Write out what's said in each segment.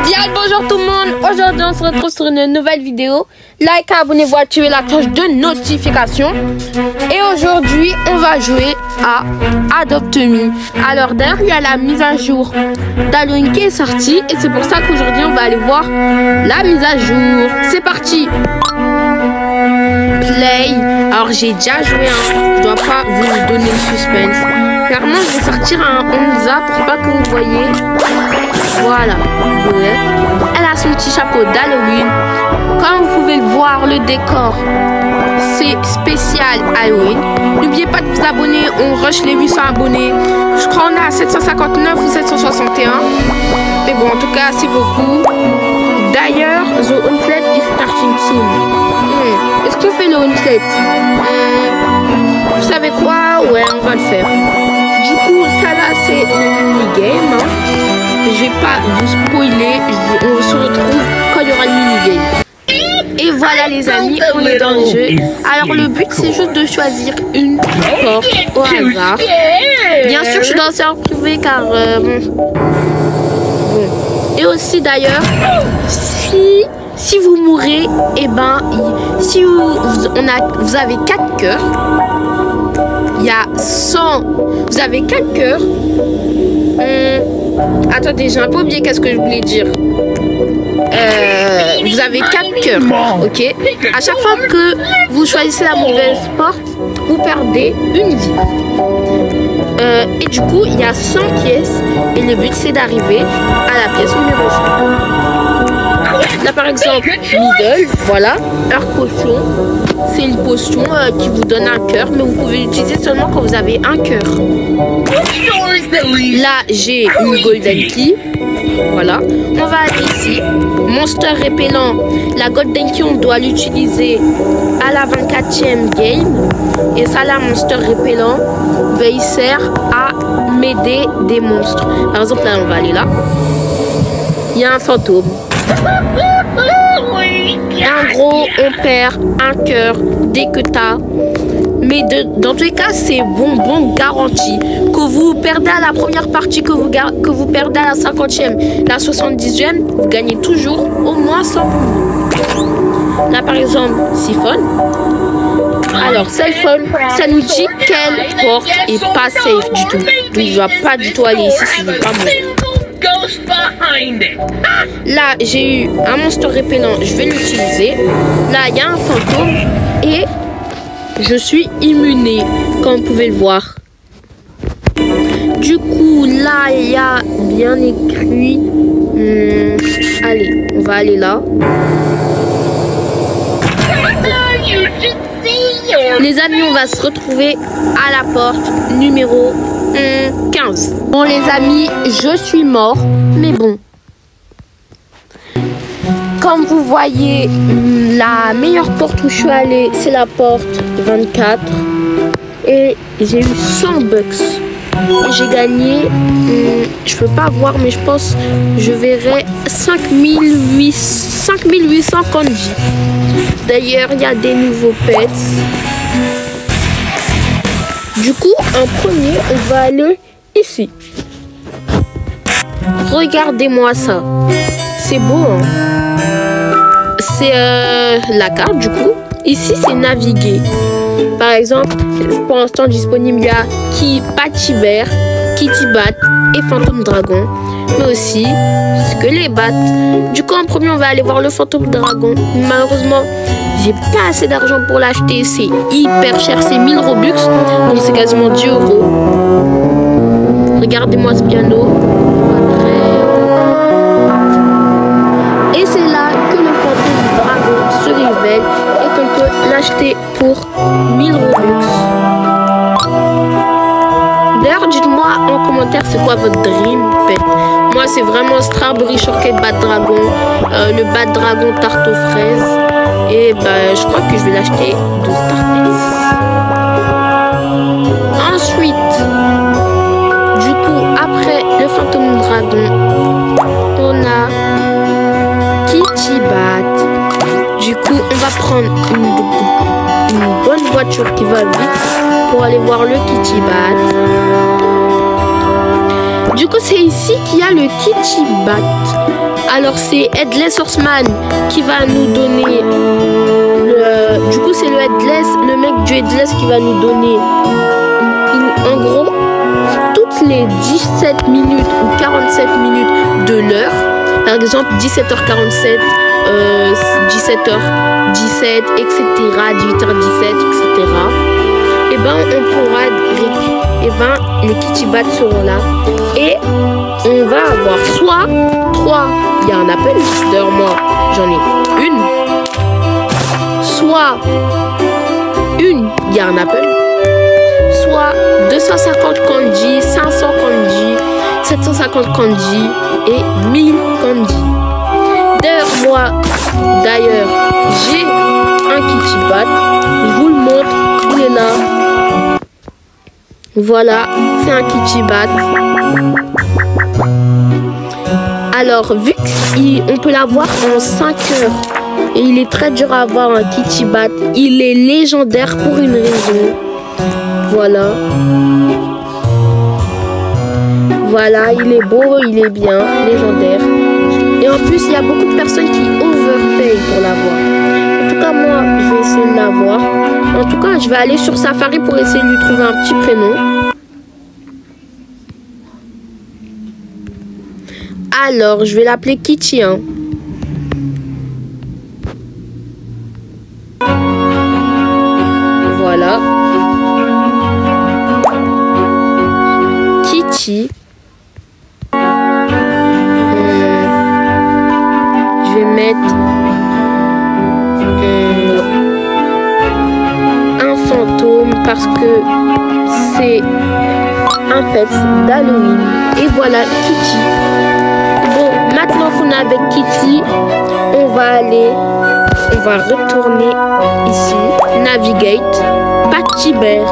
Bien bonjour tout le monde. Aujourd'hui on se retrouve sur une nouvelle vidéo. Like, abonnez-vous, activez la cloche de notification. Et aujourd'hui on va jouer à Adopt Me. Alors d'ailleurs il y a la mise à jour d'Halloween qui est sortie. Et c'est pour ça qu'aujourd'hui on va aller voir la mise à jour. C'est parti. Play. Alors j'ai déjà joué, je dois pas vous donner le suspense. Clairement je vais sortir un Onza pour pas que vous voyez. Voilà, elle a son petit chapeau d'Halloween. Comme vous pouvez le voir, le décor c'est spécial Halloween. N'oubliez pas de vous abonner, on rush les 800 abonnés. Je crois qu'on est à 759 ou 761. Mais bon, en tout cas c'est beaucoup. D'ailleurs, the Huntlet is starting soon. Est-ce qu'on fait le Huntlet? Vous savez quoi? Ouais, on va le faire. Du coup, ça là c'est le mini-game. Je vais pas vous spoiler, on se retrouve quand il y aura le mini-game. Et voilà les amis, on est dans le jeu. Alors le but c'est juste de choisir une porte au hasard. Bien sûr je suis dans le serveur privé car... bon. Et aussi d'ailleurs, si vous mourrez, et ben, si vous avez 4 cœurs, il y a 100, vous avez 4 cœurs. Attendez, j'ai un peu oublié qu'est-ce que je voulais dire. Vous avez 4 cœurs, ok. À chaque fois que vous choisissez la mauvaise porte, vous perdez une vie. Et du coup, il y a 100 pièces. Et le but, c'est d'arriver à la pièce numéro 100. Là, par exemple, middle, voilà, heure potion. C'est une potion qui vous donne un cœur, mais vous pouvez l'utiliser seulement quand vous avez un cœur. Là, j'ai une golden key. Voilà. On va aller ici. Monster répellant. La golden key, on doit l'utiliser à la 24e game. Et ça, là, monster répellant, ben, il sert à m'aider des monstres. Par exemple, là, on va aller là. Il y a un fantôme. En gros, on perd un cœur dès que t'as. Mais dans tous les cas, c'est bon garanti. Que vous perdez à la première partie, que vous perdez à la 50e, la 70e, vous gagnez toujours au moins 100 points. Là, par exemple, siphon. Alors, cellphone, ça nous dit quelle porte est pas safe du tout. Donc, je dois pas du tout aller ici si je veux pas mourir. Là, j'ai eu un monstre répellant, je vais l'utiliser. Là, il y a un fantôme et je suis immuné, comme vous pouvez le voir. Du coup, là, il y a bien écrit... allez, on va aller là. Les amis, on va se retrouver à la porte numéro 15. Bon les amis, je suis mort, mais bon. Comme vous voyez, la meilleure porte où je suis allée, c'est la porte 24. Et j'ai eu 100 bucks. J'ai gagné, je peux pas voir, mais je pense je verrai 5800 kanji. D'ailleurs, il y a des nouveaux pets. Du coup, en premier, on va aller ici. Regardez-moi ça. C'est beau, hein? C'est la carte, du coup. Ici, c'est naviguer. Par exemple, pour l'instant disponible, il y a Patibear, Kitty Bat et Fantôme Dragon. Mais aussi, Skelet Bat. Du coup, en premier, on va aller voir le Fantôme Dragon. Malheureusement, j'ai pas assez d'argent pour l'acheter. C'est hyper cher, c'est 1000 Robux. Donc, c'est quasiment 10 €. Regardez-moi ce piano. Et c'est là que le Fantôme Dragon se révèle et qu'on peut l'acheter pour 1000 Robux. D'ailleurs, dites-moi en commentaire c'est quoi votre dream pet. Moi, c'est vraiment Strawberry Shortcake Bat Dragon, le Bat Dragon tarte aux fraises. Et bah, je crois que je vais l'acheter de Startex. Ensuite, du coup, après le Fantôme Dragon, on a Kitty Bat. Du coup, on va prendre une bonne voiture qui va vite pour aller voir le Kitty Bat. Du coup, c'est ici qu'il y a le Kitty Bat. Alors c'est Headless Horseman qui va nous donner le... Du coup c'est le Headless, le mec du Headless qui va nous donner en gros toutes les 17 minutes ou 47 minutes de l'heure. Par exemple 17h47, 17h17, etc. 18h17, etc. Et ben on pourra... Et ben les Kitty Bats seront là. Et on va avoir soit 3, il y a un appel, d'ailleurs moi j'en ai une. Soit une, il y a un appel. Soit 250 kanji, 500 kanji, 750 kanji et 1000 kanji. D'ailleurs, j'ai un Kitty Bat. Je vous le montre, il est là. Voilà, c'est un Kitty Bat. Alors, vu qu'on peut l'avoir en 5 heures, et il est très dur à avoir un Kitty Bat, il est légendaire pour une raison. Voilà. Voilà, il est beau, il est bien, légendaire. Et en plus, il y a beaucoup de personnes qui overpay pour l'avoir. En tout cas, moi, je vais essayer de l'avoir. En tout cas, je vais aller sur Safari pour essayer de lui trouver un petit prénom. Alors, je vais l'appeler Kitty, hein. Voilà. Kitty. Je vais mettre un fantôme parce que c'est un pet d'Halloween. Et voilà Kitty. Bon, maintenant qu'on est avec Kitty, on va retourner ici, Navigate, Patchy Bear.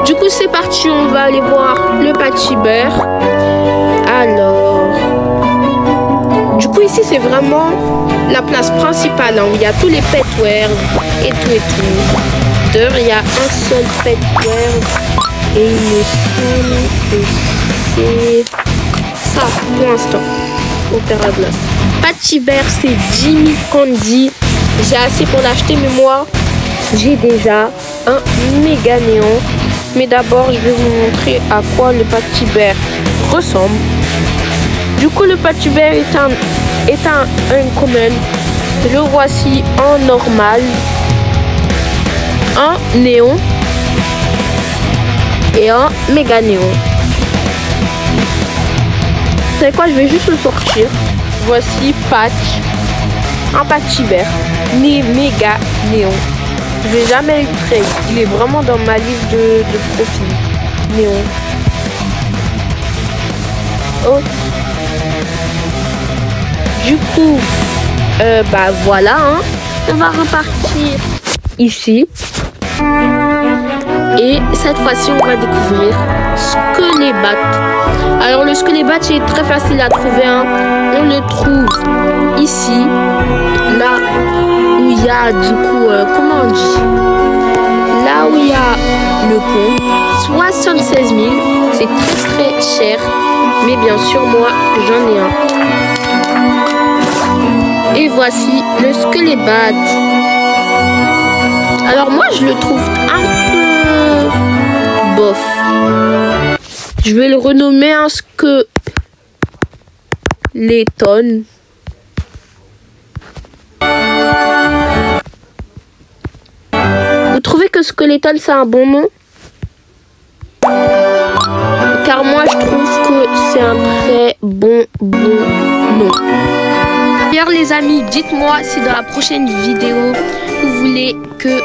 Du coup c'est parti, on va aller voir le Patchy Bear. Alors, du coup ici c'est vraiment la place principale, hein, où il y a tous les pet world et tout. D'ailleurs il y a un seul pet world et il me semble que c'est ça pour l'instant. Opéra Glace. Patchy Bear c'est Jimmy Candy. J'ai assez pour l'acheter, mais moi j'ai déjà un méga néon. Mais d'abord je vais vous montrer à quoi le Patchy Bear ressemble. Du coup le Patchy Bear est un uncommon. Le voici en normal, en néon et en méga néon. Vous savez quoi, je vais juste le sortir. Voici un Patchy Bear méga néon. Je vais jamais le trade. Il est vraiment dans ma liste de profil néon. Oh. Du coup, bah voilà, hein. On va repartir ici. Et cette fois-ci, on va découvrir Squelebat. Alors le Squelebat est très facile à trouver, hein. On le trouve ici, là où il y a du coup, comment on dit, là où il y a le pont, 76 000, c'est très cher, mais bien sûr moi j'en ai un. Et voici le Squelebat. Alors moi je le trouve un peu bof. Je vais le renommer un Skeleton. Vous trouvez que Skeleton c'est un bon nom? Car moi je trouve que c'est un très bon nom. D'ailleurs les amis, dites-moi si dans la prochaine vidéo vous voulez que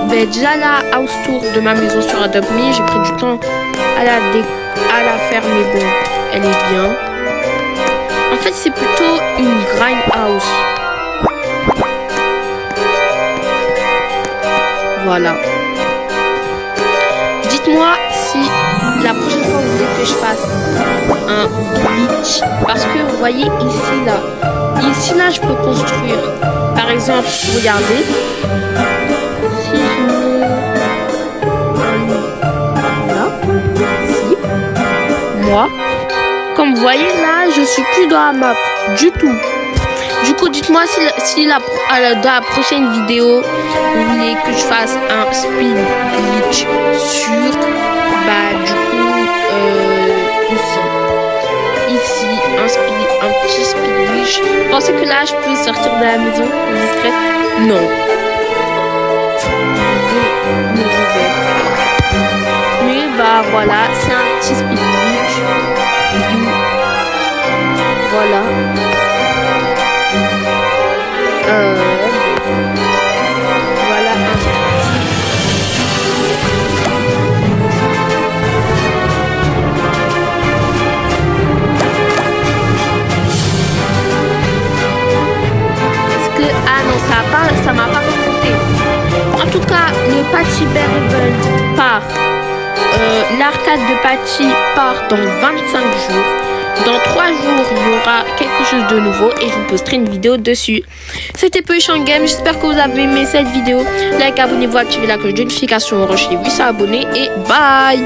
déjà la house tour de ma maison sur Adopt Me, j'ai pris du temps à la faire, mais bon, elle est bien. En fait c'est plutôt une grind house. Voilà. Dites-moi si la prochaine fois vous voulez que je fasse un glitch, parce que vous voyez ici là je peux construire. Par exemple, regardez, si je mets là, ici, moi, comme vous voyez là, je suis plus dans la map du tout. Du coup, dites-moi si dans la prochaine vidéo, vous voulez que je fasse un speed glitch sur, du coup, ici, un petit speed glitch. Vous pensez que là, je peux sortir de la maison discrète? Non. Mais voilà, c'est un petit speed glitch. Voilà. Voilà. Est-ce que... Ah non, ça m'a pas remonté. En tout cas, le Patchy Bear Event part. L'arcade de Patchy part dans 25 jours. Dans 3 jours, il y aura quelque chose de nouveau et je vous posterai une vidéo dessus. C'était Puissant Game. J'espère que vous avez aimé cette vidéo. Like, abonnez-vous, activez la cloche de notification, renchez 800 abonnés et bye!